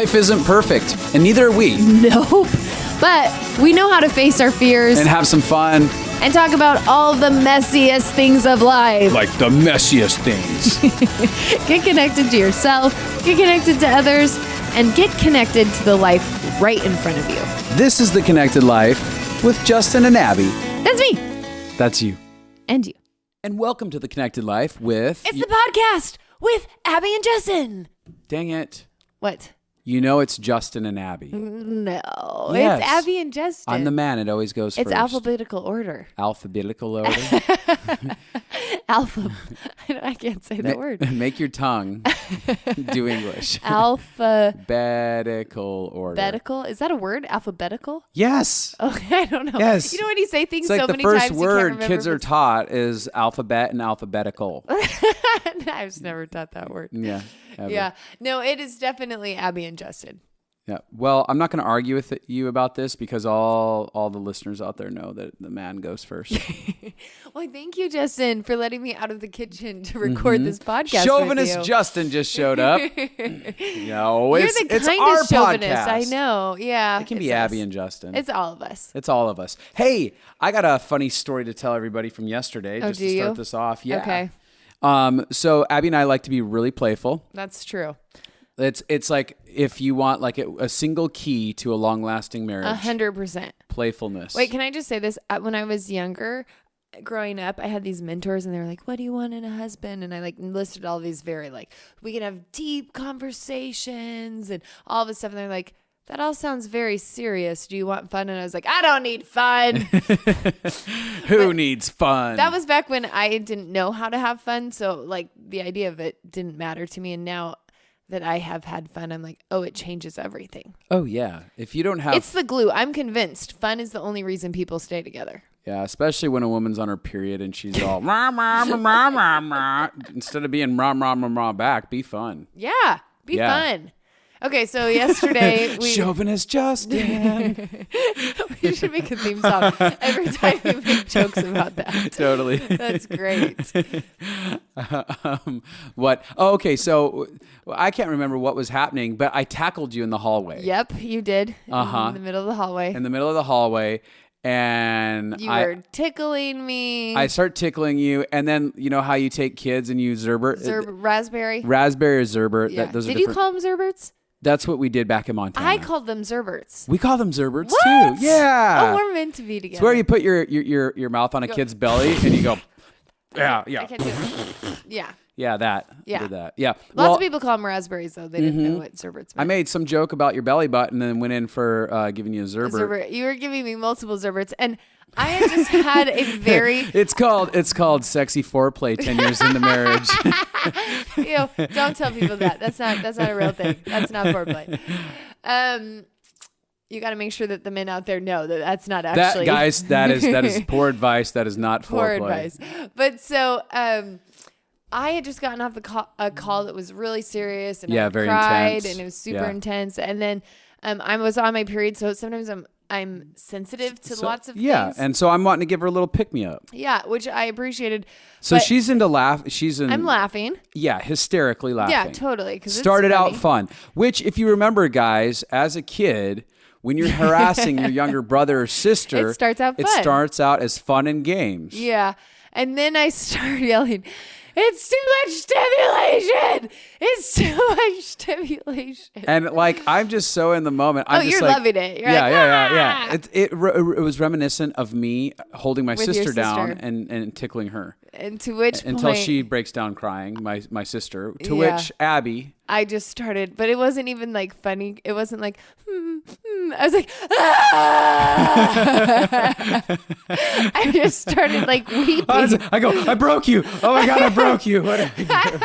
Life isn't perfect, and neither are we. Nope. But we know how to face our fears And have some fun. and talk about all the messiest things of life. Like the messiest things. Get connected to yourself, get connected to others, and get connected to the life right in front of you. This is The Connected Life with Justin and Abi. That's me. That's you. And you. And welcome to The Connected Life with... It's the podcast with Abby and Justin. Dang it. What? You know it's Justin and Abi. No. Yes. It's Abby and Justin. I'm the man. It always goes It's first. alphabetical order. Alphabetical order? Alpha. I can't say that word. Make your tongue do English. Alphabetical. Order. Is that a word? Alphabetical? Yes. Okay, I don't know. Yes. You know when you say things It's like so the many first times you can't word remember kids if are it's- taught is alphabet and alphabetical. I was never taught that word. Yeah. Ever. Yeah. No, it is definitely Abby and Justin. Yeah. Well, I'm not going to argue with you about this because all the listeners out there know that the man goes first. Well, thank you, Justin, for letting me out of the kitchen to record this podcast. Chauvinist with you. Justin just showed up. No, You're it's the our kindest chauvinist. podcast. I know. Yeah. It can it's be us. Abby and Justin. It's all of us. It's all of us. Hey, I got a funny story to tell everybody from yesterday. Oh, just do to start you? this off. Yeah. Okay. So Abby and I like to be really playful. That's true. It's like if you want like a single key to a long-lasting marriage. 100%. Playfulness. Wait, can I just say this? When I was younger, growing up, I had these mentors and they were like, what do you want in a husband? And I like listed all these very like, we can have deep conversations and all this stuff. And they're like, that all sounds very serious. Do you want fun? And I was like, I don't need fun. Who needs fun? That was back when I didn't know how to have fun. So like the idea of it didn't matter to me. And now that I have had fun, I'm like, oh, it changes everything. Oh, yeah. If you don't have... It's the glue. I'm convinced fun is the only reason people stay together. Yeah, especially when a woman's on her period and she's all, rah, rah, rah, rah, rah, rah. Instead of being rah, rah, rah, rah back, be fun. Yeah, be fun. Okay, so yesterday we... Chauvinist Justin. We should make a theme song every time we make jokes about that. Totally. That's great. What? Oh, okay. So I can't remember what was happening, but I tackled you in the hallway. Yep, you did. Uh-huh. In the middle of the hallway. In the middle of the hallway. And You were tickling me. I start tickling you. And then, you know how you take kids and you Zerbert? Raspberry. Raspberry or Zerbert. Yeah. Those are Did you different. call them Zerberts? That's what we did back in Montana. I called them Zerberts. We call them Zerberts What? too. Yeah. Oh, we're meant to be together. It's where you put your mouth on a kid's belly and you go, yeah. I can't do it. Yeah. Yeah, that. Yeah. Did that. Yeah. Lots of people call them raspberries, though. They didn't know what Zerberts meant. I made some joke about your belly button and then went in for giving you a Zerbert. Zerbert. You were giving me multiple Zerberts, and I had just had a very... It's called sexy foreplay 10 years into marriage. Don't tell people that. That's not a real thing. That's not foreplay. You got to make sure that the men out there know that that's not actually... That, guys, that is poor advice. That is not poor foreplay. advice. But so... I had just gotten off a call that was really serious, and I very cried, intense. and it was super intense. And then I was on my period, so sometimes I'm sensitive to lots of things. Yeah, and so I'm wanting to give her a little pick me up. Yeah, which I appreciated. So but she's into laugh. She's in. I'm laughing. Yeah, hysterically laughing. Yeah, totally. Because started out fun. Which, if you remember, guys, as a kid, when you're harassing your younger brother or sister, it starts out fun. It starts out as fun and games. Yeah, and then I started yelling, "It's too much stimulation! It's too much stimulation!" And like, I'm just so in the moment. I'm just you're like, loving it. You're yeah, like, yeah. It was reminiscent of me holding my With your sister down sister. and tickling her. And to which until point, she breaks down crying, my sister. To Yeah. which Abby, I just started, but it wasn't even like funny. It wasn't like, I was like, ah! I just started like weeping. I go, I broke you. Oh my God, I broke you. What did I do?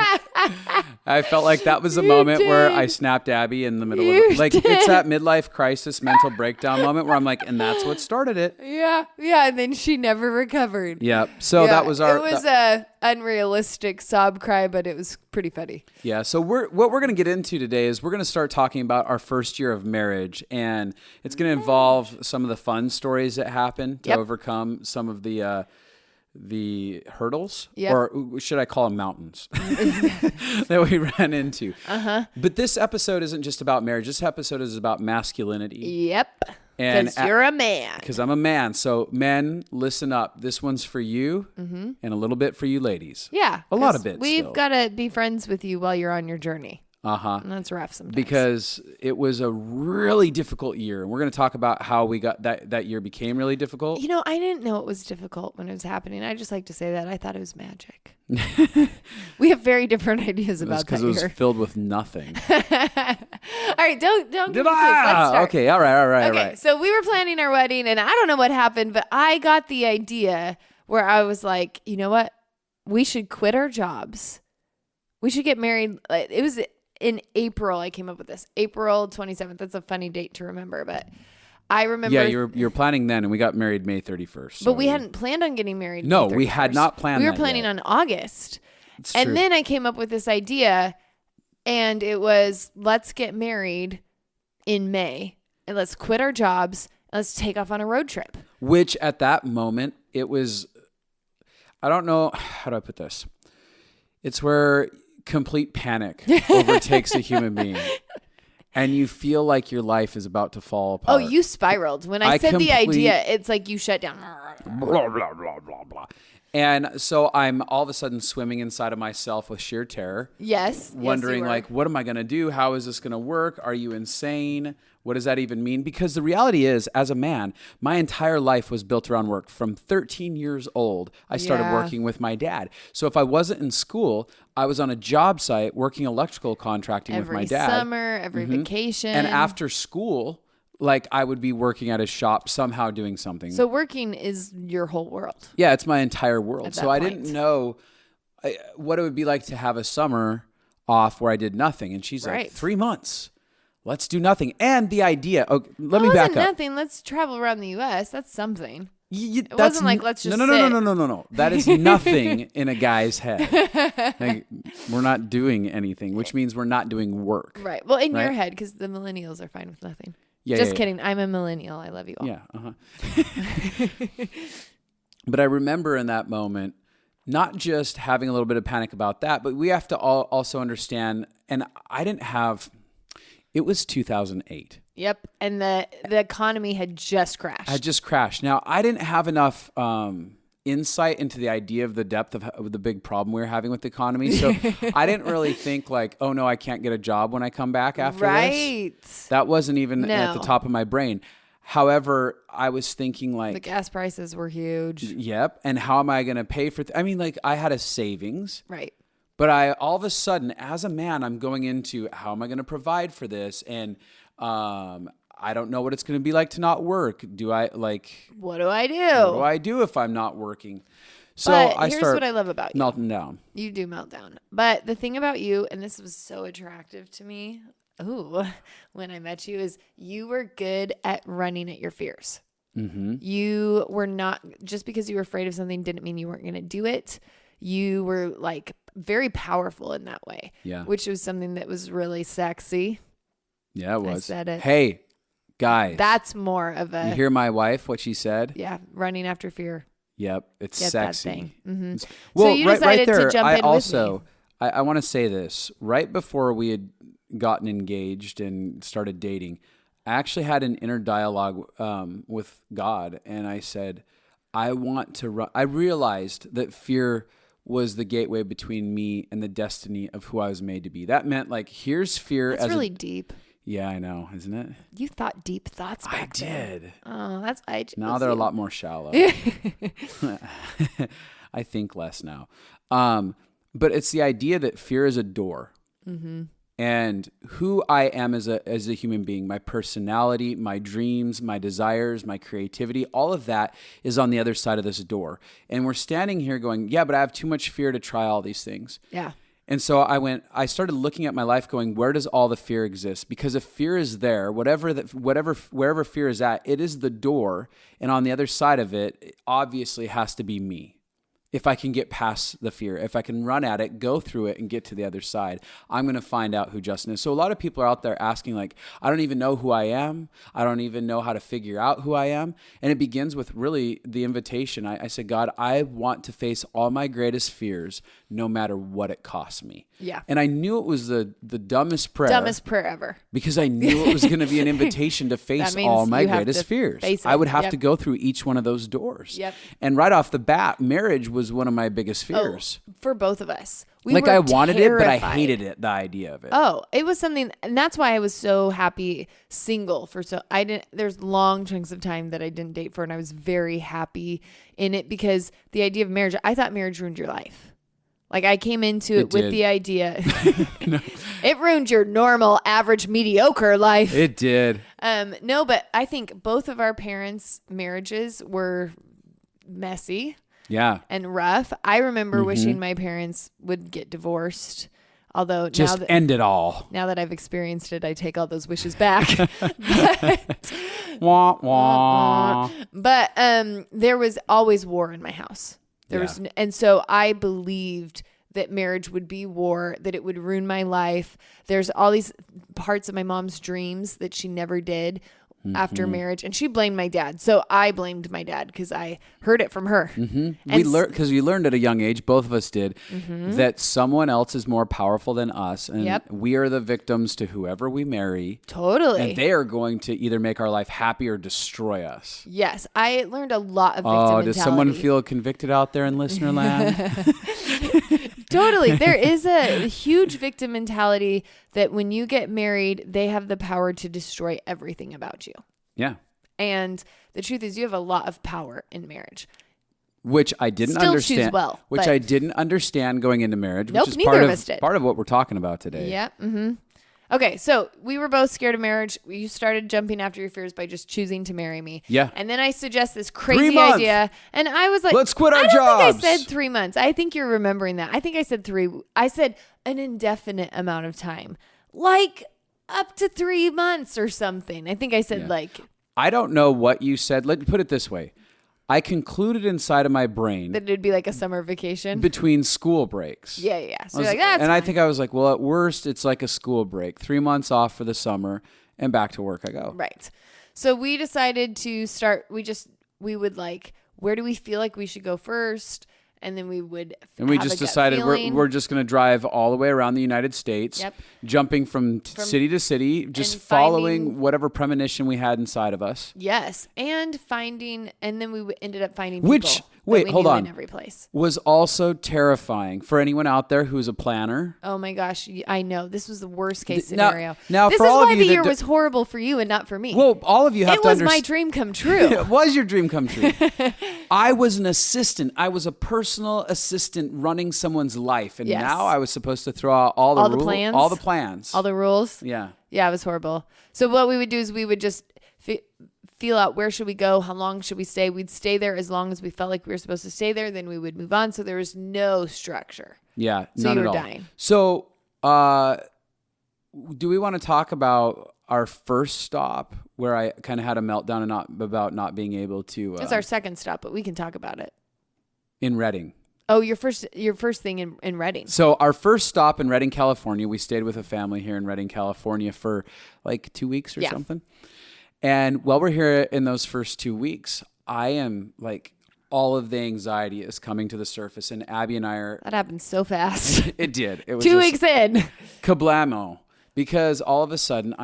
I felt like that was a moment where I snapped Abby in the middle of it. Like, it's that midlife crisis mental breakdown moment where I'm like, and that's what started it. Yeah. And then she never recovered. Yeah. So that was our. It was a unrealistic sob cry, but it was pretty funny. Yeah. So what we're going to get into today is we're going to start talking about our first year of marriage, and it's going to involve some of the fun stories that happened to overcome some of the the hurdles, Yep. or should I call them mountains that we ran into. But this episode isn't just about marriage. This episode is about masculinity. Yep. And Because you're a man. Because I'm a man. So men, listen up. This one's for you and a little bit for you ladies. Yeah. A lot of it. We've got to be friends with you while you're on your journey. And that's rough sometimes. Because it was a really difficult year. And we're going to talk about how we got that year became really difficult. You know, I didn't know it was difficult when it was happening. I just like to say that. I thought it was magic. We have very different ideas about that because it was filled with nothing. All right, don't give me clues. Let's start. Okay, all right. Okay, so we were planning our wedding, and I don't know what happened, but I got the idea where I was like, you know what? We should quit our jobs. We should get married. It was in April. I came up with this. April 27th. That's a funny date to remember, but I remember. Yeah, you were planning then, and we got married May 31st. But we hadn't planned on getting married. No, May 31st. we had not planned. We were planning on August. It's and true. then I came up with this idea, and it was, let's get married in May, and let's quit our jobs, and let's take off on a road trip. Which at that moment, it was, I don't know, how do I put this? It's where complete panic overtakes a human being. And you feel like your life is about to fall apart. Oh, you spiraled. When I said the idea, it's like you shut down. Blah, blah, blah, blah, blah. And so I'm all of a sudden swimming inside of myself with sheer terror. Yes. Wondering, like, what am I going to do? How is this going to work? Are you insane? What does that even mean? Because the reality is, as a man, my entire life was built around work. From 13 years old, I started working with my dad. So if I wasn't in school, I was on a job site working electrical contracting with my dad. Every summer, every vacation. And after school, like I would be working at his shop, somehow doing something. So working is your whole world. Yeah, it's my entire world. So I point. didn't know what it would be like to have a summer off where I did nothing. And she's like, 3 months. Let's do nothing. And the idea, let me back up. Nothing. Let's travel around the U.S. That's something. It That's wasn't like, let's just No. That is nothing in a guy's head. Like, we're not doing anything, which means we're not doing work. Right. Well, in your head, because the millennials are fine with nothing. Yeah, just kidding. I'm a millennial. I love you all. Yeah. But I remember in that moment, not just having a little bit of panic about that, but we have to also understand, and I didn't have... It was 2008. Yep. And the economy had just crashed. Now, I didn't have enough insight into the idea of the depth of the big problem we were having with the economy. So I didn't really think like, oh, no, I can't get a job when I come back after this. That wasn't even at the top of my brain. However, I was thinking like... The gas prices were huge. Yep. And how am I going to pay for... I had a savings. Right. But I, all of a sudden, as a man, I'm going into how am I going to provide for this? And I don't know what it's going to be like to not work. What do I do? What do I do if I'm not working? So here's what I love about you. Melting down. You do melt down. But the thing about you, and this was so attractive to me, when I met you, is you were good at running at your fears. Mm-hmm. You were not, just because you were afraid of something didn't mean you weren't going to do it. You were like very powerful in that way. Yeah. Which was something that was really sexy. Yeah, it was. I said it. Hey, guys. That's more of a... You hear my wife, what she said? Yeah, running after fear. Yep, it's Get sexy. That thing. Mm-hmm. Well, so you decided right there, to jump in with me. I want to say this. Right before we had gotten engaged and started dating, I actually had an inner dialogue with God, and I said, I want to run. I realized that fear was the gateway between me and the destiny of who I was made to be. That meant like, here's fear. That's really deep. Yeah, I know, isn't it? You thought deep thoughts back I did. Then. Oh, that's now they're a lot more shallow. I think less now. But it's the idea that fear is a door. Mm-hmm. And who I am as a human being, my personality, my dreams, my desires, my creativity, all of that is on the other side of this door. And we're standing here going, yeah, but I have too much fear to try all these things. Yeah. And so I started looking at my life going, where does all the fear exist? Because if fear is there, wherever fear is at, it is the door. And on the other side of it, it obviously has to be me. if I can get past the fear, if I can run at it, go through it and get to the other side, I'm going to find out who Justin is. So a lot of people are out there asking like, I don't even know who I am. I don't even know how to figure out who I am. And it begins with really the invitation. I said, God, I want to face all my greatest fears no matter what it costs me. Yeah. And I knew it was the dumbest prayer. Dumbest prayer ever. Because I knew it was going to be an invitation to face all my greatest fears. I would have to go through each one of those doors. Yep. And right off the bat, marriage was one of my biggest fears. For both of us. I wanted it, but I hated it, the idea of it. Oh, it was something, and that's why I was so happy single there's long chunks of time that I didn't date for, and I was very happy in it because the idea of marriage, I thought marriage ruined your life. Like I came into it with the idea, No. It ruined your normal, average, mediocre life. It did. No, but I think both of our parents' marriages were messy. Yeah. And rough. I remember wishing my parents would get divorced. Although just end it all. Now that I've experienced it, I take all those wishes back. Wah, wah. But there was always war in my house. And so I believed that marriage would be war, that it would ruin my life. There's all these parts of my mom's dreams that she never did after marriage, and she blamed my dad. So I blamed my dad because I heard it from her. We learned at a young age, both of us did, that someone else is more powerful than us, and we are the victims to whoever we marry. Totally. And they are going to either make our life happy or destroy us. Yes, I learned a lot of victim mentality. Does someone feel convicted out there in listener land? Totally. There is a huge victim mentality that when you get married, they have the power to destroy everything about you. Yeah. And the truth is you have a lot of power in marriage. Which I didn't understand. I didn't understand going into marriage, which is part of what we're talking about today. Yeah. Okay, so we were both scared of marriage. You started jumping after your fears by just choosing to marry me. Yeah. And then I suggest this crazy idea. And I was like, let's quit our jobs. I don't think I said 3 months. I think you're remembering that. I think I said 3. I said an indefinite amount of time. Like up to 3 months or something. I think I said I don't know what you said. Let me put it this way. I concluded inside of my brain that it'd be like a summer vacation between school breaks. Yeah. So that's fine. I think I was like, well, at worst, it's like a school break. 3 months off for the summer and back to work I go. Right. So we decided to start, we would like, where do we feel like we should go first? And then we would just decided we're just going to drive all the way around the United States, jumping from city to city, just following whatever premonition we had inside of us. Yes. And then we ended up finding people hold on. in every place. Was also terrifying for anyone out there who's a planner. Oh my gosh. I know. This was the worst case scenario. Now this for is all why of you the year was horrible for you and not for me. Well, all of you have to understand. It was my dream come true. It was your dream come true. I was an assistant. I was a personal assistant running someone's life. And now I was supposed to throw out all the plans. All the plans. All the rules. Yeah. Yeah, it was horrible. So what we would do is we would just feel out where should we go, how long should we stay. We'd stay there as long as we felt like we were supposed to stay there. Then we would move on. So there was no structure. Yeah, so none you at were all. Dying. So do we want to talk about our first stop where I kind of had a meltdown about not being able to... It's our second stop, but we can talk about it. In Redding. Oh, your first thing in Redding. So our first stop in Redding, California, we stayed with a family here in Redding, California for like 2 weeks or something. And while we're here in those first 2 weeks, I am like, all of the anxiety is coming to the surface, and Abby and I are... That happened so fast. It did. It was 2 weeks in. Kablamo. Because all of a sudden,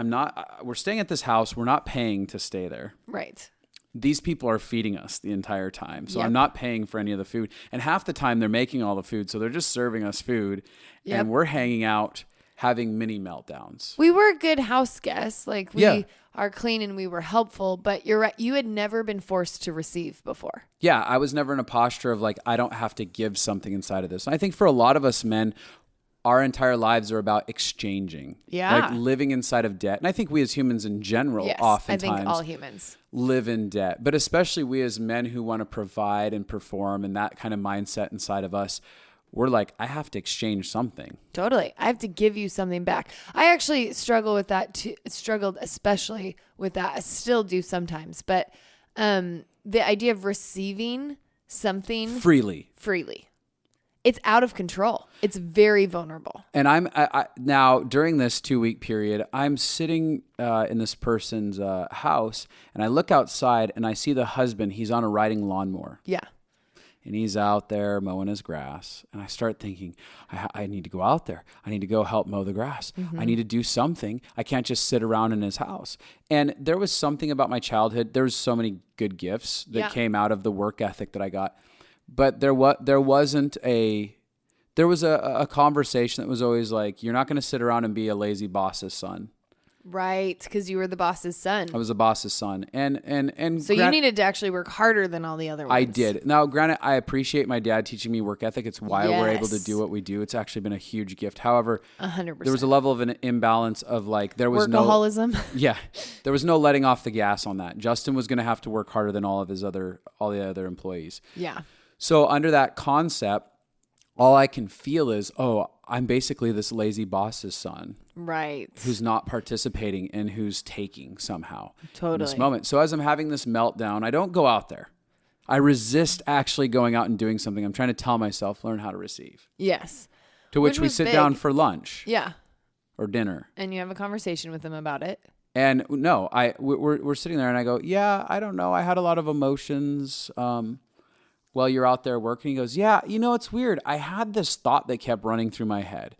we're staying at this house. We're not paying to stay there. Right. These people are feeding us the entire time. So I'm not paying for any of the food. And half the time they're making all the food. So they're just serving us food. Yep. And we're hanging out, having mini meltdowns. We were good house guests. Like we are clean and we were helpful. But you're right. You had never been forced to receive before. Yeah. I was never in a posture of like, I don't have to give something inside of this. And I think for a lot of us men, our entire lives are about exchanging. Yeah. Like living inside of debt. And I think we as humans in general, oftentimes, I think all humans live in debt. But especially we as men who want to provide and perform, and that kind of mindset inside of us, we're like, I have to exchange something. Totally. I have to give you something back. I actually struggle with that too. Struggled especially with that. I still do sometimes. But the idea of receiving something freely. It's out of control. It's very vulnerable. And I'm now during this 2-week period, I'm sitting in this person's house, and I look outside and I see the husband. He's on a riding lawnmower. Yeah. And he's out there mowing his grass. And I start thinking, I need to go out there. I need to go help mow the grass. I need to do something. I can't just sit around in his house. And there was something about my childhood. There was so many good gifts that came out of the work ethic that I got. But there was a conversation that was always like, you're not going to sit around and be a lazy boss's son. Right, because you were the boss's son. I was a boss's son. And so you needed to actually work harder than all the other ones. I did. Now, granted, I appreciate my dad teaching me work ethic. It's why we're able to do what we do. It's actually been a huge gift. However, 100%. There was a level of an imbalance of like, there was workaholism. There was no letting off the gas on that. Justin was going to have to work harder than all the other employees. Yeah. So under that concept, all I can feel is, I'm basically this lazy boss's son. Right. Who's not participating and who's taking somehow. Totally. In this moment. So as I'm having this meltdown, I don't go out there. I resist actually going out and doing something. I'm trying to tell myself, learn how to receive. Yes. To which we sit down for lunch. Yeah. Or dinner. And you have a conversation with them about it. And no, we're sitting there and I go, yeah, I don't know. I had a lot of emotions. While you're out there working, he goes, yeah, it's weird. I had this thought that kept running through my head.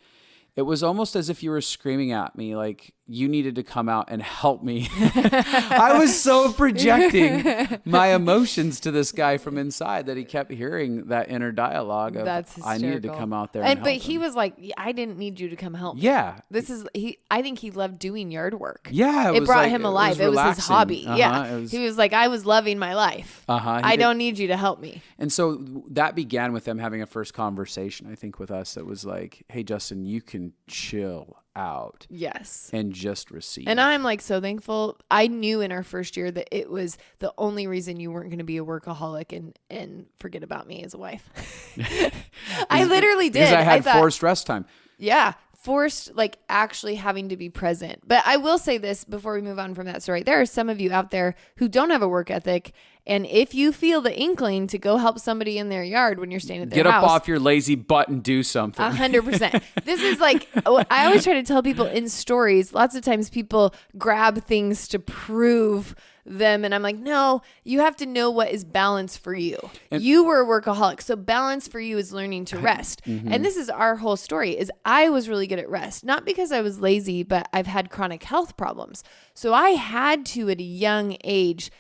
It was almost as if you were screaming at me, like you needed to come out and help me. I was so projecting my emotions to this guy from inside that he kept hearing that inner dialogue of, I needed to come out there and help But him. He was like, I didn't need you to come help me. Yeah. I think he loved doing yard work. Yeah. It brought him alive. It was his hobby. Yeah. He was like, I was loving my life. I don't need you to help me. And so that began with them having a first conversation, I think, with us that was like, hey, Justin, you can chill out. Yes. And just receive. And I'm like so thankful. I knew in our first year that it was the only reason you weren't going to be a workaholic and forget about me as a wife. I literally did. Because I had forced rest time. Yeah. Forced, like actually having to be present. But I will say this before we move on from that story. There are some of you out there who don't have a work ethic. And if you feel the inkling to go help somebody in their yard when you're staying at their house. Get up off your lazy butt and do something. 100%. This is like, I always try to tell people in stories, lots of times people grab things to prove them. And I'm like, no, you have to know what is balance for you. And you were a workaholic. So balance for you is learning to rest. And this is our whole story is I was really good at rest, not because I was lazy, but I've had chronic health problems. So I had to, at a young age,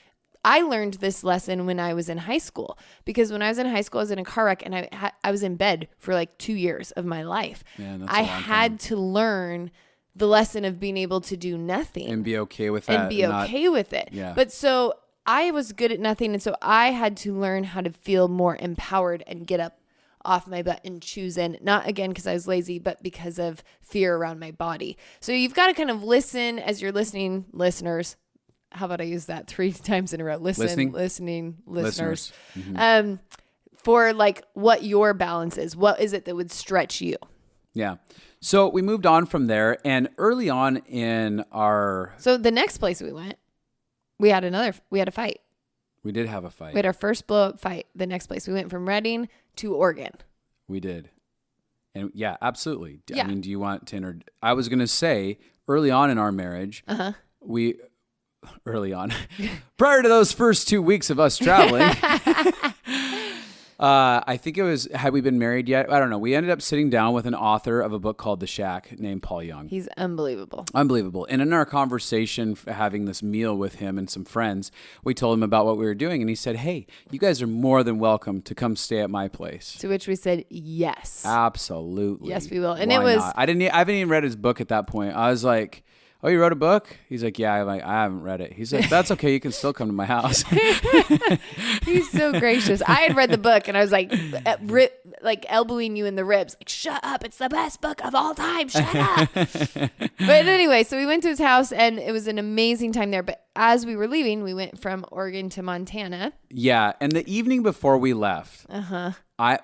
I learned this lesson when I was in high school, because when I was in high school, I was in a car wreck and I was in bed for like 2 years of my life. Man, I had to learn the lesson of being able to do nothing and be okay with that and be okay with it. Yeah. But so I was good at nothing. And so I had to learn how to feel more empowered and get up off my butt and choose in, not again because I was lazy, but because of fear around my body. So you've got to kind of listen as you're listening, listeners. How about I use that 3 times in a row? Listening, listeners. For like what your balance is. What is it that would stretch you? Yeah. So we moved on from there, and early on in our... So the next place we went, we had a fight. We did have a fight. We had our first blow-up fight. The next place we went from Redding to Oregon. We did. And yeah, absolutely. Yeah. I mean, do you want to... I was going to say, early on in our marriage, early on, prior to those first 2 weeks of us traveling, I think it was, had we been married yet? I don't know. We ended up sitting down with an author of a book called The Shack named Paul Young. He's unbelievable. Unbelievable. And in our conversation, having this meal with him and some friends, we told him about what we were doing. And he said, hey, you guys are more than welcome to come stay at my place. To which we said, yes. Absolutely. Yes, we will. And Why it was... not? I haven't even read his book at that point. I was like... Oh, you wrote a book? He's like, yeah. I'm like, I haven't read it. He's like, that's okay. You can still come to my house. He's so gracious. I had read the book and I was like, elbowing you in the ribs. Like, shut up. It's the best book of all time. Shut up. But anyway, so we went to his house and it was an amazing time there. But as we were leaving, we went from Oregon to Montana. Yeah. And the evening before we left, I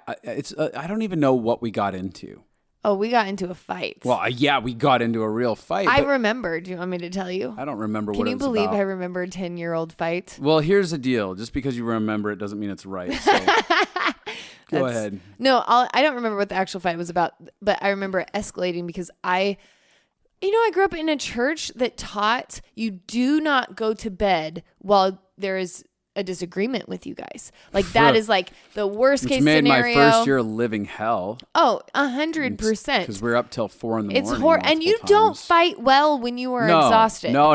don't even know what we got into. Oh, we got into a fight. Well, yeah, we got into a real fight. I remember. Do you want me to tell you? I don't remember what Can it you was believe about. I remember a 10-year-old fight? Well, here's the deal. Just because you remember it doesn't mean it's right. So go ahead. No, I don't remember what the actual fight was about, but I remember it escalating because I grew up in a church that taught you do not go to bed while there is a disagreement with you guys. Like that is like the worst case made scenario. My first year living hell. Oh, 100%. Because we're up till 4 a.m. It's horrible. And you don't fight well when you are exhausted. No.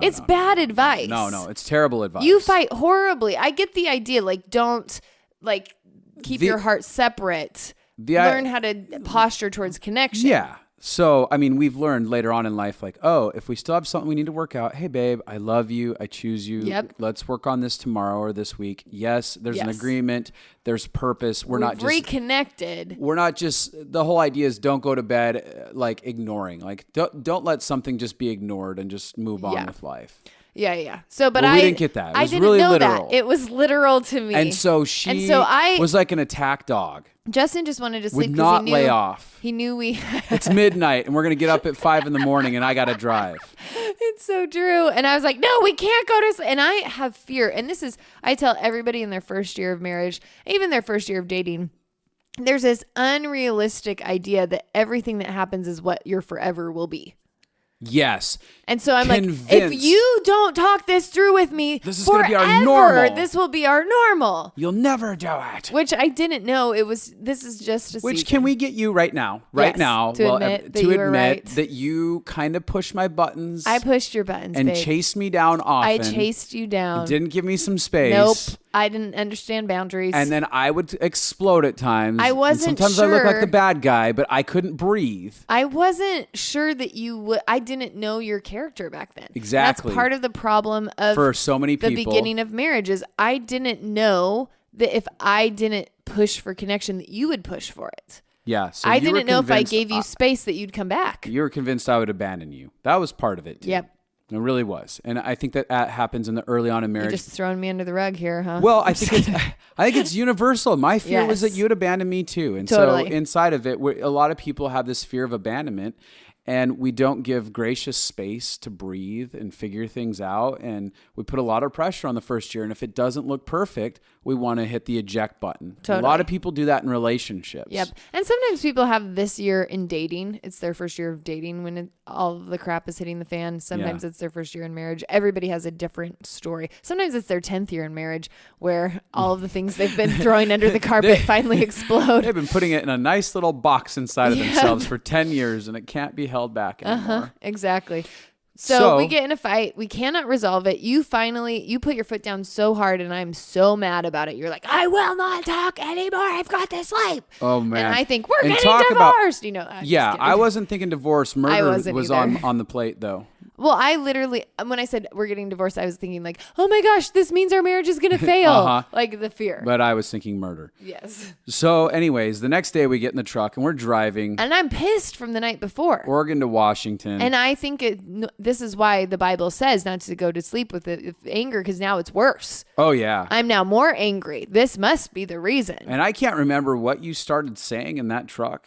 It's bad advice. No, it's terrible advice. You fight horribly. I get the idea. Like, don't like keep your heart separate. Learn how to posture towards connection. Yeah. So, I mean, we've learned later on in life, like, oh, if we still have something we need to work out, hey, babe, I love you. I choose you. Yep. Let's work on this tomorrow or this week. Yes, there's an agreement. There's purpose. We've not just reconnected. We're not just, the whole idea is don't go to bed like ignoring. Like, don't let something just be ignored and just move on with life. Yeah. So, but we didn't get that. It was I didn't really know literal. that. It was literal to me. And so I was like an attack dog. Justin just wanted to sleep Would because not he knew lay off. He knew we. It's midnight and we're gonna get up at 5 a.m. and I gotta drive. It's so true. And I was like, no, we can't go to sleep. And I have fear. And this is, I tell everybody in their first year of marriage, even their first year of dating, there's this unrealistic idea that everything that happens is what your forever will be. Yes. And so I'm like, if you don't talk this through with me, this is going to be our normal. This will be our normal. You'll never do it. Which I didn't know. This is just a Which season. can we get you right now? Right now. To admit that you kind of pushed my buttons. I pushed your buttons, and babe. chased me down often. I chased you down. Didn't give me some space. Nope. I didn't understand boundaries. And then I would explode at times. I wasn't sometimes sure. I look like the bad guy, but I couldn't breathe. I wasn't sure that you would. I didn't know your character back then. Exactly. That's part of the problem of for so many people. The beginning of marriage is I didn't know that if I didn't push for connection, that you would push for it. Yeah. So I didn't know if I gave you space that you'd come back. You were convinced I would abandon you. That was part of it too. Yep. It really was. And I think that happens in the early on in marriage. You're just throwing me under the rug here, huh? Well, I think it's universal. My fear was that you'd abandon me too. And so inside of it, a lot of people have this fear of abandonment. And we don't give gracious space to breathe and figure things out. And we put a lot of pressure on the first year. And if it doesn't look perfect, we want to hit the eject button. Totally. A lot of people do that in relationships. Yep. And sometimes people have this year in dating. It's their first year of dating when all of the crap is hitting the fan. Sometimes it's their first year in marriage. Everybody has a different story. Sometimes it's their 10th year in marriage where all of the things they've been throwing under the carpet finally explode. They've been putting it in a nice little box inside of themselves for 10 years and it can't be held back anymore. Exactly. So we get in a fight. We cannot resolve it. You put your foot down so hard and I'm so mad about it. You're like, I will not talk anymore. I've got to sleep. Oh, man. And I think we're getting divorced. I wasn't thinking divorce. Murder was either. on the plate though. Well, I literally, when I said we're getting divorced, I was thinking like, oh my gosh, this means our marriage is going to fail. Like the fear. But I was thinking murder. Yes. So anyways, the next day we get in the truck and we're driving. And I'm pissed from the night before. Oregon to Washington. And I think this is why the Bible says not to go to sleep with anger because now it's worse. Oh, yeah. I'm now more angry. This must be the reason. And I can't remember what you started saying in that truck.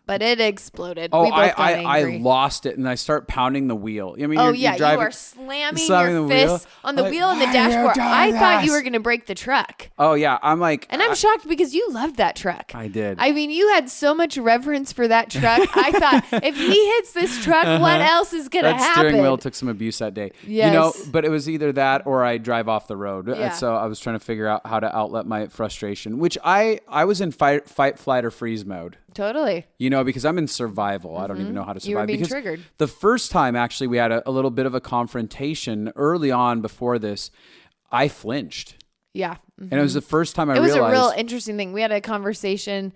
But it exploded. Oh, we both got angry. I lost it and I start pounding the wheel. I mean, you are slamming your fists on the wheel and the dashboard. I thought you were going to break the truck. Oh, yeah. I'm like... And I'm shocked because you loved that truck. I did. I mean, you had so much reverence for that truck. I thought, if he hits this truck, what else is going to happen? That steering wheel took some abuse that day. Yes. But it was either that or I drive off the road. Yeah. So I was trying to figure out how to outlet my frustration, which I was in fight, flight, or freeze mode. Totally. Because I'm in survival. I don't even know how to survive. You were being because triggered. The first time, actually, we had a little bit of a confrontation early on before this. I flinched. Yeah. And it was the first time I realized. It was realized. a real interesting thing. We had a confrontation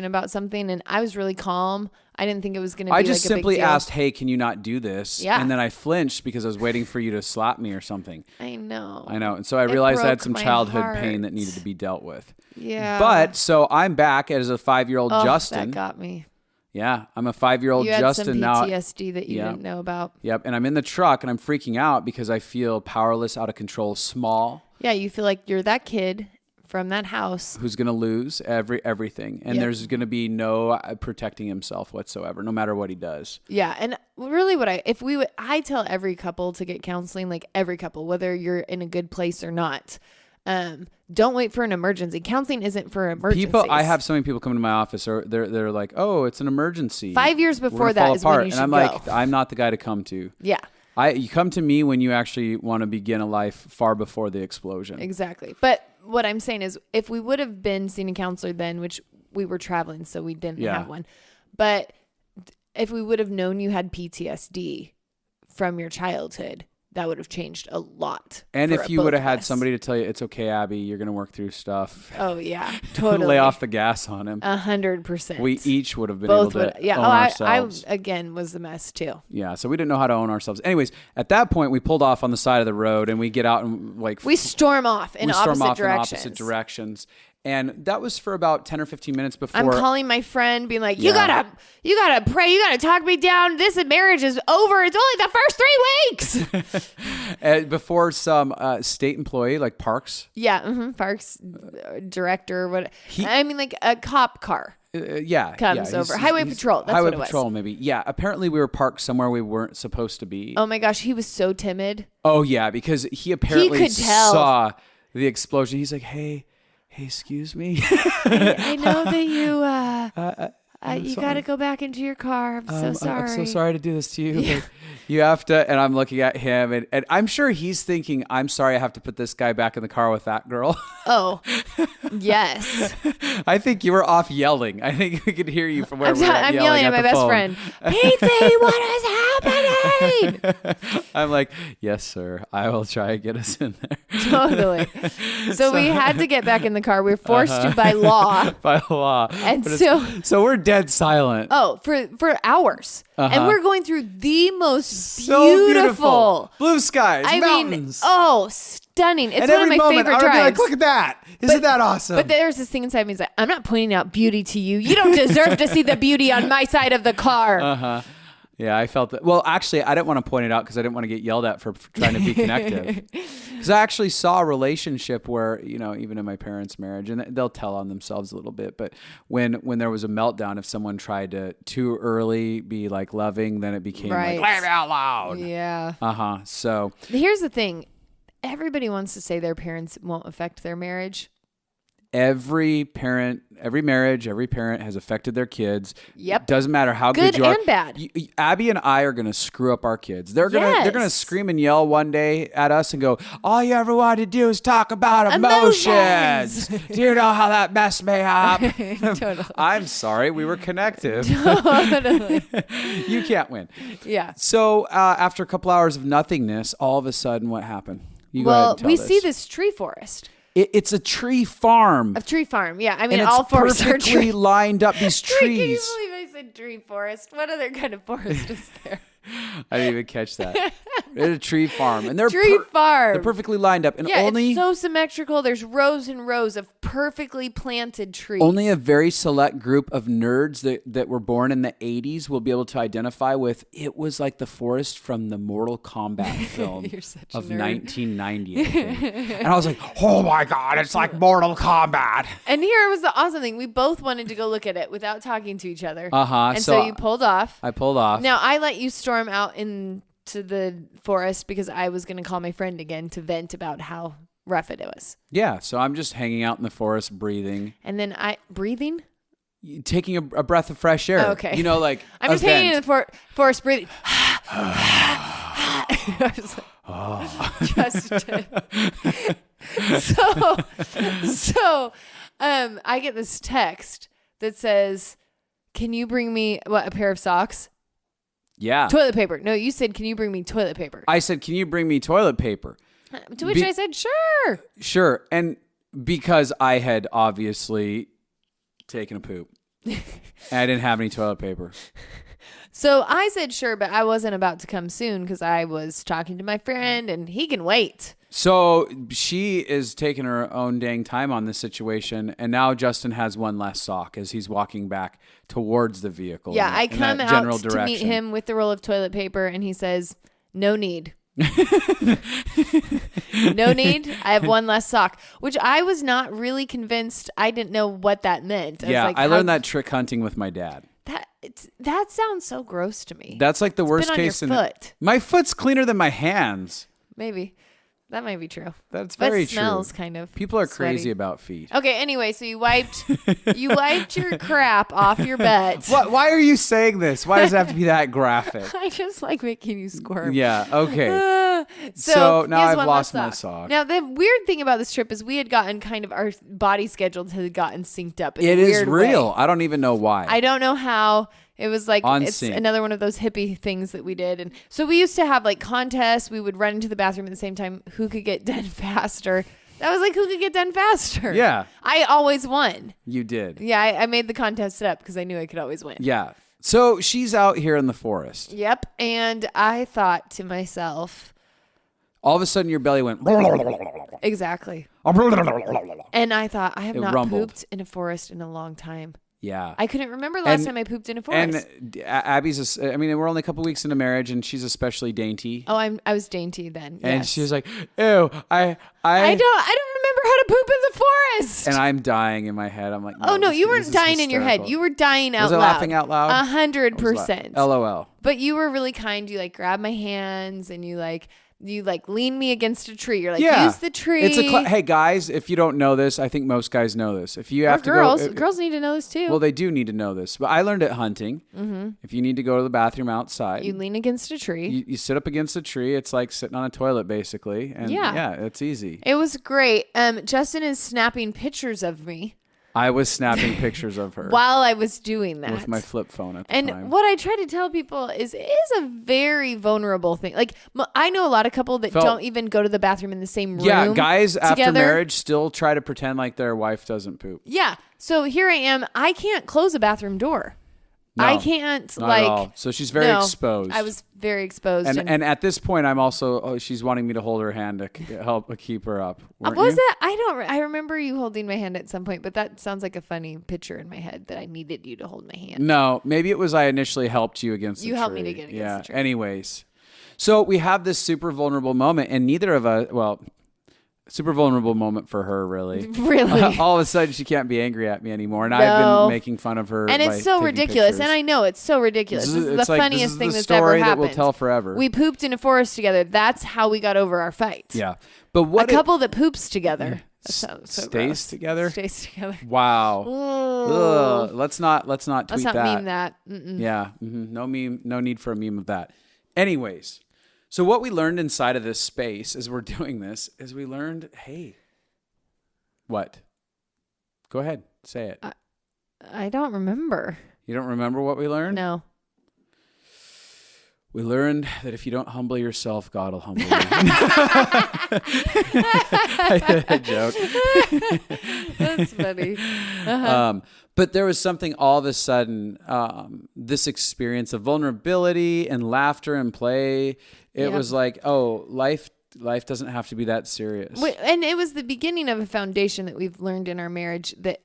about something, and I was really calm. I didn't think it was going to be I just like a simply big deal. asked, hey, can you not do this? Yeah. And then I flinched because I was waiting for you to slap me or something. I know. And so I realized I had some childhood heart. pain that needed to be dealt with. Yeah. But so I'm back as a 5-year-old Justin. That got me. Yeah. I'm a 5-year-old Justin now. You had some PTSD that you didn't know about. Yep. And I'm in the truck and I'm freaking out because I feel powerless, out of control, small. Yeah. You feel like you're that kid from that house who's going to lose everything. And there's going to be no protecting himself whatsoever, no matter what he does. Yeah. And really I tell every couple to get counseling, like every couple, whether you're in a good place or not. Don't wait for an emergency. Counseling isn't for emergencies. I have so many people come to my office, or they're like, "Oh, it's an emergency." 5 years before that is when you should go. And I'm like, I'm not the guy to come to. Yeah. You come to me when you actually want to begin a life far before the explosion. Exactly. But what I'm saying is, if we would have been seeing a counselor then, which we were traveling, so we didn't have one, but if we would have known you had PTSD from your childhood, that would have changed a lot. And if you would have had somebody to tell you, it's okay, Abby, you're going to work through stuff. Oh, yeah, totally. Lay off the gas on him. 100%. We each would have been able to own ourselves. I, again, was the mess too. Yeah, so we didn't know how to own ourselves. Anyways, at that point, we pulled off on the side of the road, and we get out and we storm off in opposite directions. And that was for about 10 or 15 minutes before. I'm calling my friend, being like, you gotta pray. You gotta talk me down. This marriage is over. It's only the first 3 weeks. Before some state employee, like Parks. Yeah, Parks director. Like a cop car. Comes over. Highway Patrol. That's what it was. Highway Patrol, maybe. Yeah, apparently we were parked somewhere we weren't supposed to be. Oh my gosh, he was so timid. Oh yeah, because he apparently could tell. saw the explosion. He's like, hey, excuse me. I know that you got to go back into your car. I'm so sorry. I'm so sorry to do this to you. Yeah. But you have to. And I'm looking at him, and I'm sure he's thinking, I'm sorry I have to put this guy back in the car with that girl. Oh, yes. I think you were off yelling. I think we could hear you from where I'm yelling at my best friend. PT, what is happening? I'm like, yes, sir. I will try and get us in there. Totally. So we had to get back in the car. We were forced to by law. By law. And so we're dead silent. Oh, for hours. And we're going through the most beautiful blue skies, mountains. Stunning. It's and one of my favorite drives. Be like, look at that. Isn't that awesome? But there's this thing inside me that's like, I'm not pointing out beauty to you. You don't deserve to see the beauty on my side of the car. Yeah, I felt that. Well, actually, I didn't want to point it out because I didn't want to get yelled at for trying to be connective. Because I actually saw a relationship where, even in my parents' marriage, and they'll tell on themselves a little bit, but when there was a meltdown, if someone tried to too early be like loving, then it became like, laugh out loud. Yeah. So here's the thing. Everybody wants to say their parents won't affect their marriage. Every marriage, every parent has affected their kids. Yep. Doesn't matter how good you are. Good and bad. Abby and I are going to screw up our kids. They're going to scream and yell one day at us and go, all you ever wanted to do is talk about emotions. Do you know how that messed me up? Totally. I'm sorry. We were connected. Totally. You can't win. Yeah. So after a couple hours of nothingness, all of a sudden what happened? You go ahead and tell we this. see this tree forest. It's a tree farm. A tree farm, yeah. I mean, and all forests are perfectly lined up. These trees. Can you believe I said tree forest? What other kind of forest is there? I didn't even catch that. It's a tree farm, and they're farm. They're perfectly lined up, and it's so symmetrical. There's rows and rows of perfectly planted trees. Only a very select group of nerds that were born in the 80s will be able to identify with. It was like the forest from the Mortal Kombat film of 1990. I think. And I was like, oh my god, it's like Mortal Kombat. And here was the awesome thing: we both wanted to go look at it without talking to each other. And so you pulled off. I pulled off. Now I let you storm out into the forest because I was going to call my friend again to vent about how rough it was. Yeah, so I'm just hanging out in the forest, breathing. And then breathing? Taking a breath of fresh air. Okay. I'm just hanging in the forest, breathing. Justin. So, I get this text that says, "Can you bring me a pair of socks?" Yeah. Toilet paper. No, you said, "Can you bring me toilet paper?" I said, "Can you bring me toilet paper?" To which I said, "Sure." Sure. And because I had obviously taken a poop and I didn't have any toilet paper. So I said, "Sure," but I wasn't about to come soon because I was talking to my friend and he can wait. So she is taking her own dang time on this situation. And now Justin has one less sock as he's walking back towards the vehicle. Yeah, I come out to meet him with the roll of toilet paper and he says, "No need." No need. I have one less sock, which I was not really convinced. I didn't know what that meant. I learned that trick hunting with my dad. That sounds so gross to me. That's like the worst been on case. Your foot. My foot's cleaner than my hands. Maybe. That might be true. That's very true. It smells kind of People are sweaty. crazy about feet. Okay, anyway, so you wiped your crap off your butt. Why are you saying this? Why does it have to be that graphic? I just like making you squirm. Yeah, okay. So now I've lost my sock. Now, the weird thing about this trip is we had gotten kind of our body schedules had gotten synced up. It is real. I don't even know why. I don't know how. It was like, it's sync. another one of those hippie things that we did. And so we used to have like contests. We would run into the bathroom at the same time. Who could get done faster? That was like, who could get done faster? Yeah. I always won. You did. Yeah, I made the contest up because I knew I could always win. Yeah. So she's out here in the forest. Yep. And I thought to myself. All of a sudden your belly went. Exactly. And I thought, I have not pooped in a forest in a long time. Yeah. I couldn't remember last time I pooped in a forest. And Abby's, we're only a couple weeks into marriage and she's especially dainty. Oh, I was dainty then. And yes. she was like, ew, I don't remember how to poop in the forest. And I'm dying in my head. I'm like, no, oh no, you weren't dying in your head. You were dying out loud. Was I laughing out loud? 100%. LOL. But you were really kind. You like grabbed my hands and you lean me against a tree. You're like, use the tree. Hey guys, if you don't know this, I think most guys know this. If you have to girls need to know this too. Well, they do need to know this. But I learned it hunting. Mm-hmm. If you need to go to the bathroom outside, you lean against a tree. You sit up against a tree. It's like sitting on a toilet basically. And yeah, it's easy. It was great. Justin is snapping pictures of me. I was snapping pictures of her while I was doing that with my flip phone at the time. And what I try to tell people is it is a very vulnerable thing. Like I know a lot of couples that don't even go to the bathroom in the same room. Yeah, guys together. After marriage still try to pretend like their wife doesn't poop. Yeah. So here I am. I can't close a bathroom door. No, I can't not at all. So she's very exposed. I was very exposed. And at this point, I'm also, she's wanting me to hold her hand to help keep her up. Was it? I remember you holding my hand at some point, but that sounds like a funny picture in my head that I needed you to hold my hand. No, maybe it was I initially helped you against the tree. You helped me to get against the tree. Anyways. So we have this super vulnerable moment and neither of us, super vulnerable moment for her, really. Really? All of a sudden, she can't be angry at me anymore. And I've been making fun of her. And it's so ridiculous. And I know it's so ridiculous. This is the funniest thing that's ever happened. That we'll tell forever. We pooped in a forest together. That's how we got over our fight. Yeah. But what a couple that poops together. Stays together? Stays together. Wow. Ugh. Let's not tweet that. Let's not meme that. Mm-mm. Yeah. Mm-hmm. No meme. No need for a meme of that. Anyways. So what we learned inside of this space as we're doing this is we learned, hey, what? Go ahead. Say it. I don't remember. You don't remember what we learned? No. We learned that if you don't humble yourself, God will humble you. A joke. That's funny. Uh-huh. But there was something all of a sudden, this experience of vulnerability and laughter and play. It was like, oh, life doesn't have to be that serious. And it was the beginning of a foundation that we've learned in our marriage that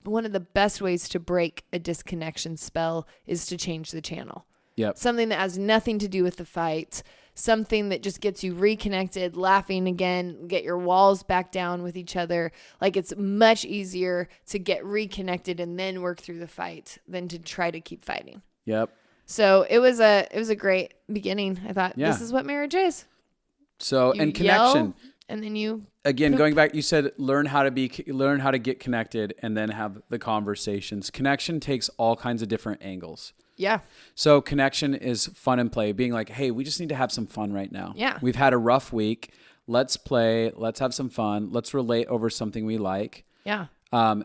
one of the best ways to break a disconnection spell is to change the channel. Yep. Something that has nothing to do with the fight. Something that just gets you reconnected, laughing again, get your walls back down with each other. Like it's much easier to get reconnected and then work through the fight than to try to keep fighting. Yep. So it was a great beginning. I thought this is what marriage is. So and connection. And then you again going back, you said learn how to get connected and then have the conversations. Connection takes all kinds of different angles. Yeah. So connection is fun and play, being like, hey, we just need to have some fun right now. Yeah. We've had a rough week. Let's play. Let's have some fun. Let's relate over something we like. Yeah.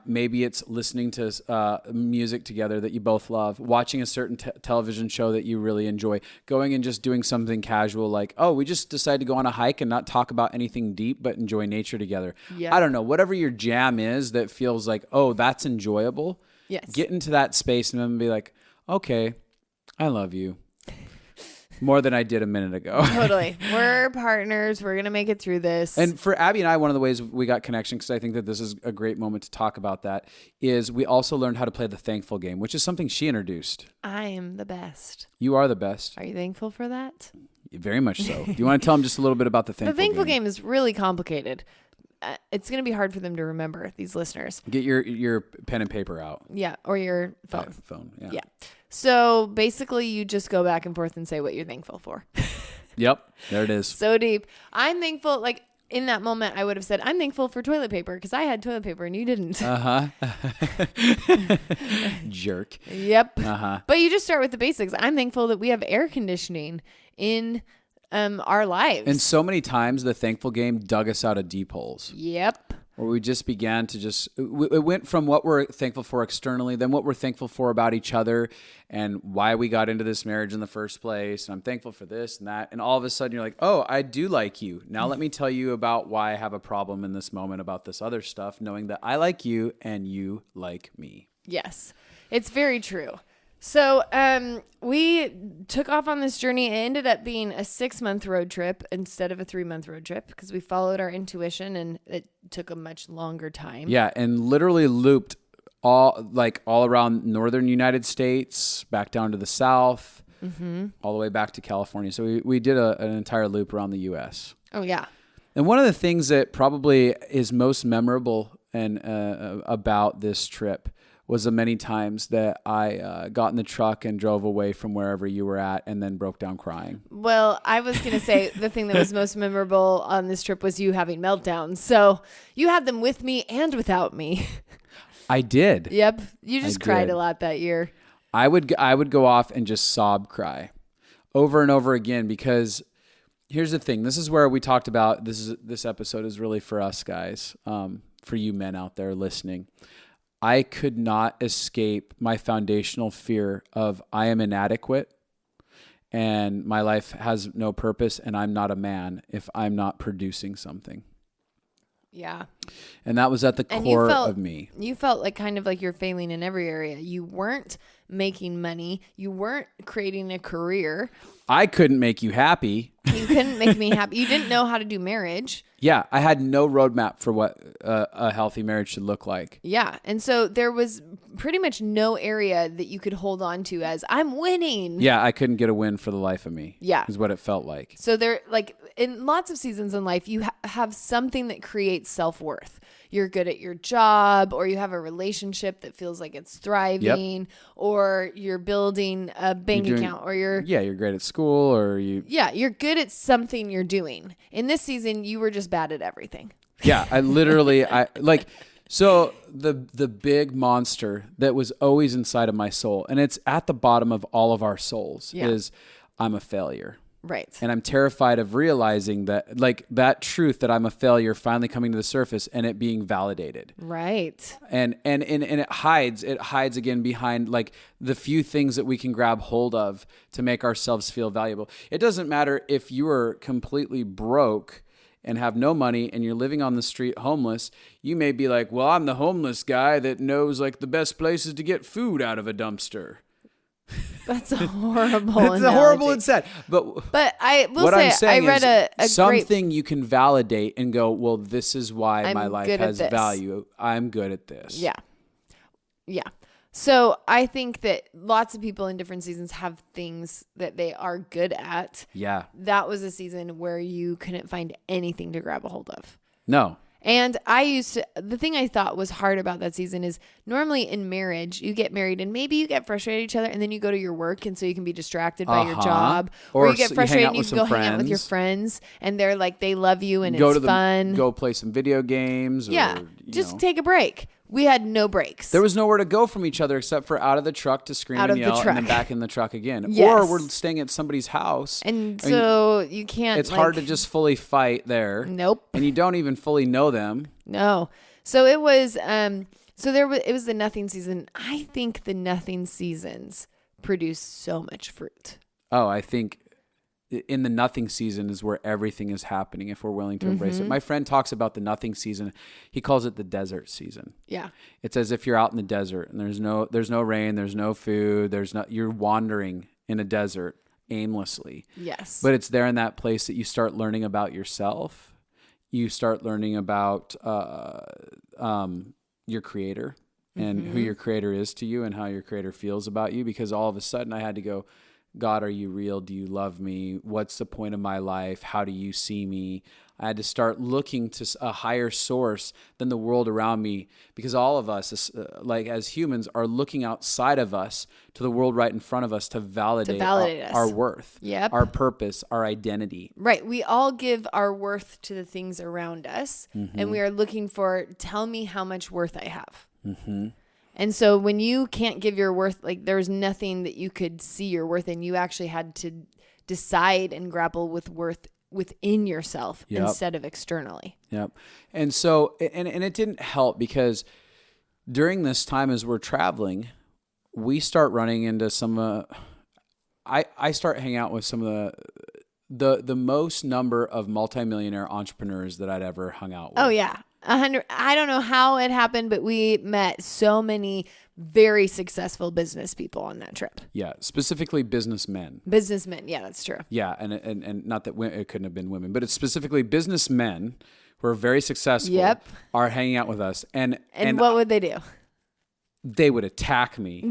Maybe it's listening to music together that you both love, watching a certain television show that you really enjoy, going and just doing something casual like, oh, we just decided to go on a hike and not talk about anything deep, but enjoy nature together. Yeah. I don't know, whatever your jam is that feels like, oh, that's enjoyable. Yes. Get into that space and then be like, okay, I love you. More than I did a minute ago. Totally. We're partners. We're going to make it through this. And for Abby and I, one of the ways we got connection, because I think that this is a great moment to talk about that, is we also learned how to play the thankful game, which is something she introduced. I am the best. You are the best. Are you thankful for that? Very much so. Do you want to tell them just a little bit about the thankful The thankful game? game is really complicated. It's going to be hard for them to remember, these listeners. Get your pen and paper out. Yeah, or your phone. Phone, yeah. Yeah. So basically, you just go back and forth and say what you're thankful for. Yep, there it is. So deep. I'm thankful, like, in that moment, I would have said, I'm thankful for toilet paper because I had toilet paper and you didn't. Jerk. Yep. But you just start with the basics. I'm thankful that we have air conditioning in our lives. And so many times the thankful game dug us out of deep holes. Yep. Where we just began to it went from what we're thankful for externally, then what we're thankful for about each other and why we got into this marriage in the first place. And I'm thankful for this and that. And all of a sudden you're like, oh, I do like you. Now let me tell you about why I have a problem in this moment about this other stuff, knowing that I like you and you like me. Yes, it's very true. So we took off on this journey. It ended up being a 6-month road trip instead of a 3-month road trip because we followed our intuition and it took a much longer time. Yeah, and literally looped all around northern United States, back down to the south, all the way back to California. So we did an entire loop around the U.S. Oh, yeah. And one of the things that probably is most memorable and about this trip was the many times that I got in the truck and drove away from wherever you were at and then broke down crying. Well, I was going to say the thing that was most memorable on this trip was you having meltdowns. So you had them with me and without me. I did. Yep. You just cried a lot that year. I would go off and just sob cry over and over again because here's the thing. This is where we talked about this episode is really for us guys, for you men out there listening. I could not escape my foundational fear of I am inadequate and my life has no purpose and I'm not a man if I'm not producing something. Yeah. And that was at the core of me. You felt like kind of like you're failing in every area. You weren't making money. You weren't creating a career. I couldn't make you happy. You couldn't make me happy. You didn't know how to do marriage. Yeah, I had no roadmap for what a healthy marriage should look like. Yeah, and so there was pretty much no area that you could hold on to as I'm winning. Yeah, I couldn't get a win for the life of me. Yeah. Is what it felt like. So there, like in lots of seasons in life, you have something that creates self-worth. You're good at your job, or you have a relationship that feels like it's thriving, or you're building a bank account, or you're great at school, or you're good at something you're doing. In this season, you were just bad at everything. Yeah, so the big monster that was always inside of my soul, and it's at the bottom of all of our souls, is I'm a failure. Right. And I'm terrified of realizing that, like, that truth that I'm a failure finally coming to the surface and it being validated. Right. And it hides again behind like the few things that we can grab hold of to make ourselves feel valuable. It doesn't matter if you are completely broke and have no money and you're living on the street homeless. You may be like, well, I'm the homeless guy that knows like the best places to get food out of a dumpster. That's a horrible It's horrible and sad. But I will say, I read a something you can validate and go, well, this is why my life has value. I'm good at this. Yeah. Yeah. So I think that lots of people in different seasons have things that they are good at. Yeah. That was a season where you couldn't find anything to grab a hold of. No. And the thing I thought was hard about that season is normally in marriage, you get married and maybe you get frustrated at each other and then you go to your work and so you can be distracted by your job. Or you get frustrated and you can go hang out with your friends and they're like, they love you and it's fun. Go play some video games. Just take a break. We had no breaks. There was nowhere to go from each other except for out of the truck to scream and yell and then back in the truck again. Yes. Or we're staying at somebody's house. And so you can't. It's hard to just fully fight there. Nope. And you don't even fully know them. No. So it was, it was the nothing season. I think the nothing seasons produce so much fruit. Oh, I think in the nothing season is where everything is happening if we're willing to embrace it. My friend talks about the nothing season. He calls it the desert season. Yeah. It's as if you're out in the desert and there's no rain, there's no food, you're wandering in a desert aimlessly. Yes. But it's there in that place that you start learning about yourself. You start learning about your creator and who your creator is to you and how your creator feels about you, because all of a sudden I had to go, God, are you real? Do you love me? What's the point of my life? How do you see me? I had to start looking to a higher source than the world around me, because all of us, like as humans, are looking outside of us to the world right in front of us to validate us. Our worth, Yep. our purpose, our identity. Right. We all give our worth to the things around us, and we are looking for, tell me how much worth I have. Mm-hmm. And so when you can't give your worth, like there's nothing that you could see your worth in, you actually had to decide and grapple with worth within yourself instead of externally. Yep. And so, and it didn't help, because during this time as we're traveling, we start running into some, I start hanging out with some of the most number of multimillionaire entrepreneurs that I'd ever hung out with. Oh yeah. 100. I don't know how it happened, but we met so many very successful business people on that trip. Yeah, specifically businessmen. Businessmen, yeah, that's true. Yeah, and not that it couldn't have been women, but it's specifically businessmen who are very successful are hanging out with us. And what would they do? They would attack me.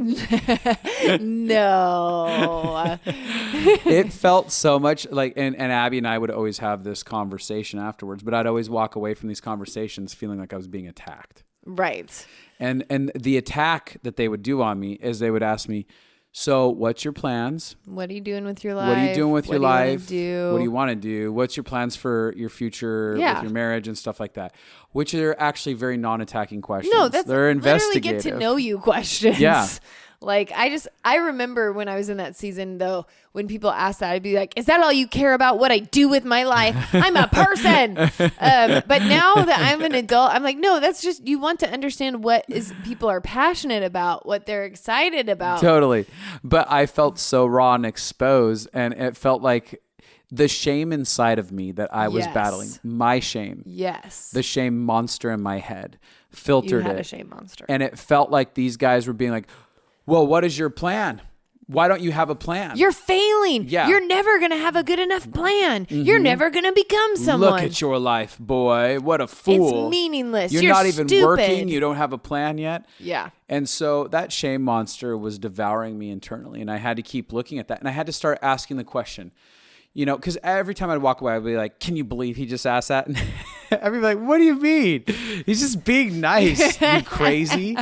No. It felt so much like, and Abby and I would always have this conversation afterwards, but I'd always walk away from these conversations feeling like I was being attacked. Right. And the attack that they would do on me is they would ask me, so what's your plans? What are you doing with your life? What are you doing with your life? What do you want to do? What's your plans for your future with your marriage and stuff like that? Which are actually very non-attacking questions. No, they're investigative. Literally get to know you questions. Yeah. Like I remember when I was in that season though, when people asked that, I'd be like, is that all you care about? What I do with my life? I'm a person. But now that I'm an adult, I'm like, no, that's just, you want to understand what people are passionate about, what they're excited about. Totally. But I felt so raw and exposed, and it felt like the shame inside of me that I was battling, my shame. Yes. The shame monster in my head filtered it. You had a shame monster. And it felt like these guys were being like, well, what is your plan? Why don't you have a plan? You're failing. Yeah. You're never going to have a good enough plan. Mm-hmm. You're never going to become someone. Look at your life, boy. What a fool. It's meaningless. You're not even working. You don't have a plan yet. Yeah. And so that shame monster was devouring me internally. And I had to keep looking at that. And I had to start asking the question, you know, because every time I'd walk away, I'd be like, can you believe he just asked that? And I'd be like, what do you mean? He's just being nice, you crazy.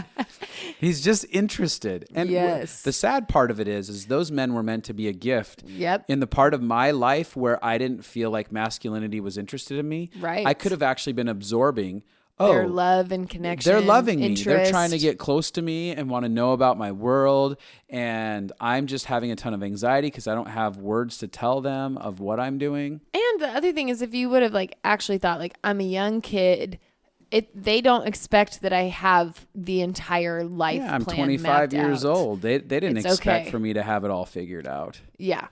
He's just interested. And the sad part of it is those men were meant to be a gift. Yep. In the part of my life where I didn't feel like masculinity was interested in me, right. I could have actually been absorbing their love and connection. They're loving me. Interest. They're trying to get close to me and want to know about my world. And I'm just having a ton of anxiety because I don't have words to tell them of what I'm doing. And the other thing is, if you would have like actually thought like, I'm a young kid, they don't expect that I have the entire life plan. I'm 25 years old. They didn't expect okay. for me to have it all figured out. Yeah.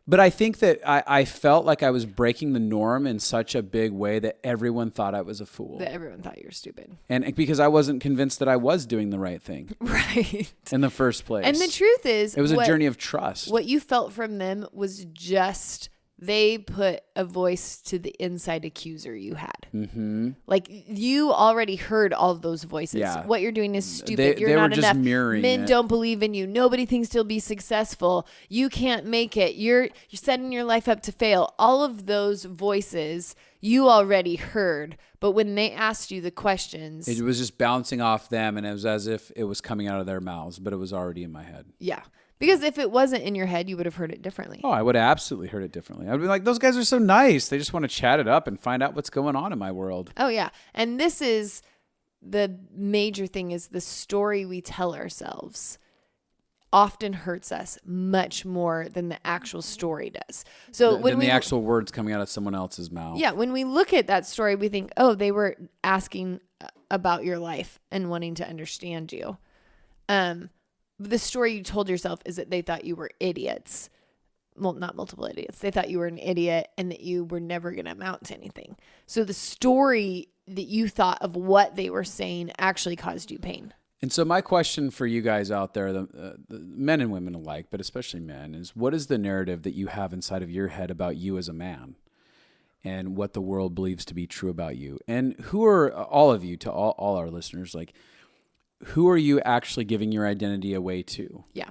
But I think that I felt like I was breaking the norm in such a big way that everyone thought I was a fool. That everyone thought you were stupid. And because I wasn't convinced that I was doing the right thing. Right. In the first place. And the truth is, it was a journey of trust. What you felt from them was just, they put a voice to the inside accuser you had. Mm-hmm. Like you already heard all of those voices. Yeah. What you're doing is stupid. You're not enough. Men don't believe in you. Nobody thinks you'll be successful. You can't make it. You're setting your life up to fail. All of those voices you already heard. But when they asked you the questions, it was just bouncing off them, and it was as if it was coming out of their mouths, but it was already in my head. Yeah. Because if it wasn't in your head, you would have heard it differently. Oh, I would have absolutely heard it differently. I'd be like, those guys are so nice. They just want to chat it up and find out what's going on in my world. Oh, yeah. And this is the major thing, is the story we tell ourselves often hurts us much more than the actual story does. So when the actual words coming out of someone else's mouth. Yeah. When we look at that story, we think, oh, they were asking about your life and wanting to understand you. The story you told yourself is that they thought you were idiots. Well, not multiple idiots. They thought you were an idiot and that you were never going to amount to anything. So the story that you thought of what they were saying actually caused you pain. And so my question for you guys out there, the men and women alike, but especially men, is what is the narrative that you have inside of your head about you as a man and what the world believes to be true about you? And who are all of you, to all our listeners, like, who are you actually giving your identity away to? Yeah.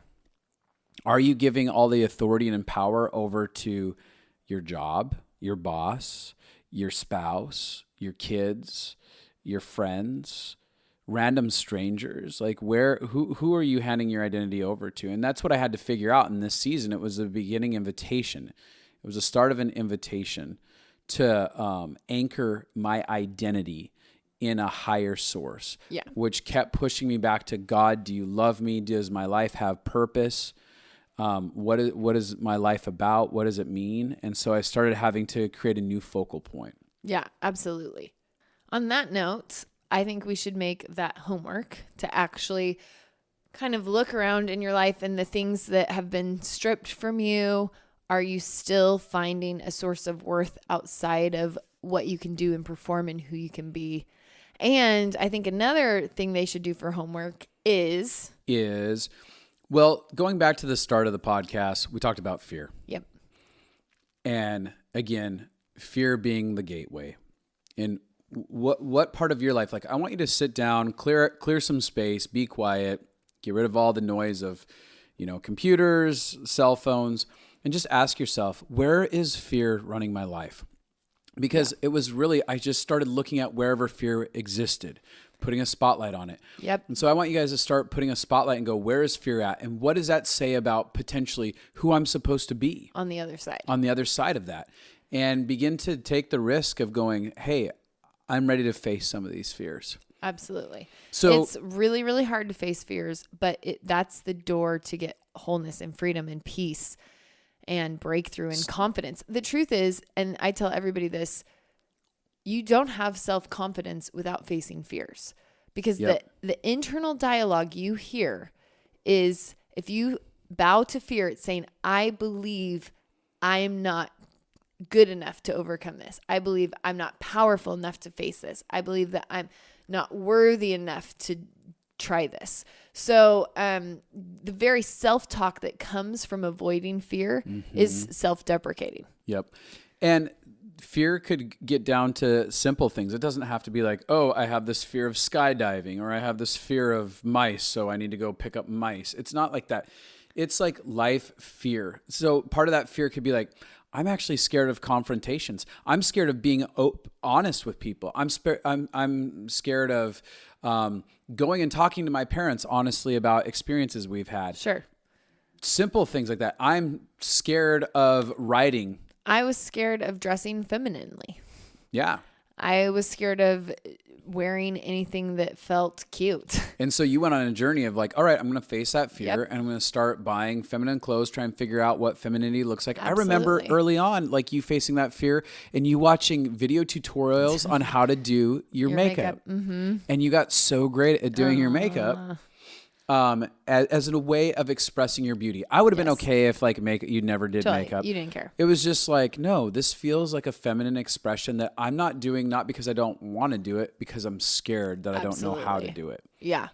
Are you giving all the authority and power over to your job, your boss, your spouse, your kids, your friends, random strangers? Like who are you handing your identity over to? And that's what I had to figure out in this season. It was a beginning invitation. It was the start of an invitation to anchor my identity in a higher source, which kept pushing me back to God. Do you love me? Does my life have purpose? What is my life about? What does it mean? And so I started having to create a new focal point. Yeah, absolutely. On that note, I think we should make that homework to actually kind of look around in your life and the things that have been stripped from you. Are you still finding a source of worth outside of what you can do and perform and who you can be? And I think another thing they should do for homework is, well, going back to the start of the podcast, we talked about fear. Yep. And again, fear being the gateway. And what part of your life, like I want you to sit down, clear some space, be quiet, get rid of all the noise of, computers, cell phones, and just ask yourself, where is fear running my life? Because it was really, I just started looking at wherever fear existed, putting a spotlight on it. Yep. And so I want you guys to start putting a spotlight and go, where is fear at? And what does that say about potentially who I'm supposed to be? On the other side. On the other side of that. And begin to take the risk of going, hey, I'm ready to face some of these fears. Absolutely. So it's really, really hard to face fears, but that's the door to get wholeness and freedom and peace and breakthrough and confidence. The truth is, and I tell everybody this, you don't have self-confidence without facing fears, because the internal dialogue you hear is, if you bow to fear, it's saying, I believe I'm not good enough to overcome this. I believe I'm not powerful enough to face this. I believe that I'm not worthy enough to try this. So the very self-talk that comes from avoiding fear is self-deprecating. Yep. And fear could get down to simple things. It doesn't have to be like, oh, I have this fear of skydiving, or I have this fear of mice, so I need to go pick up mice. It's not like that. It's like life fear. So part of that fear could be like, I'm actually scared of confrontations. I'm scared of being honest with people. I'm scared of going and talking to my parents honestly about experiences we've had. Sure. Simple things like that. I'm scared of writing. I was scared of dressing femininely. Yeah. I was scared of wearing anything that felt cute. And so you went on a journey of like, all right, I'm going to face that fear and I'm going to start buying feminine clothes, try and figure out what femininity looks like. Absolutely. I remember early on, like you facing that fear and you watching video tutorials on how to do your makeup. Mm-hmm. And you got so great at doing your makeup. As a way of expressing your beauty. I would have been okay if like you never did makeup. You didn't care. It was just like, no, this feels like a feminine expression that I'm not doing, not because I don't want to do it, because I'm scared that I don't know how to do it. Yeah.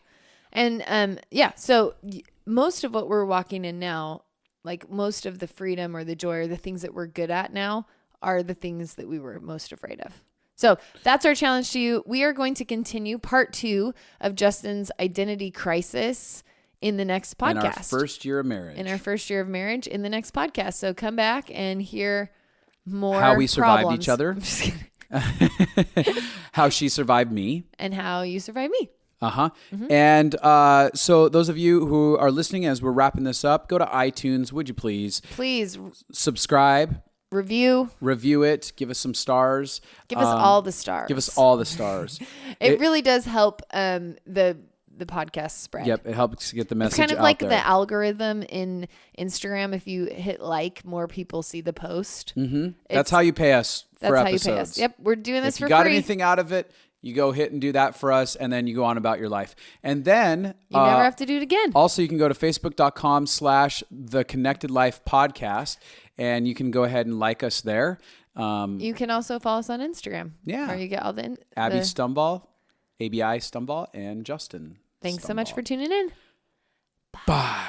And so most of what we're walking in now, like most of the freedom or the joy or the things that we're good at now, are the things that we were most afraid of. So that's our challenge to you. We are going to continue part 2 of Justin's identity crisis in the next podcast. In our first year of marriage. In the next podcast. So come back and hear more how we survived problems. each other. How she survived me. And how you survived me. Mm-hmm. And so those of you who are listening as we're wrapping this up, go to iTunes, would you please? Please. Subscribe. Review it. Give us some stars. Give us all the stars. It really does help the podcast spread. Yep, it helps get the message out. It's kind of like the algorithm in Instagram. If you hit like, more people see the post. Mm-hmm. That's how you pay us for episodes. Yep, we're doing this for free. If you got anything out of it, you go hit and do that for us, and then you go on about your life. And then you never have to do it again. Also, you can go to facebook.com/The Connected Life Podcast, and you can go ahead and like us there. You can also follow us on Instagram. Yeah. Where you get all the... Abi Stumball, ABI Stumball, and Justin Thanks Stumball. so much for tuning in. Bye.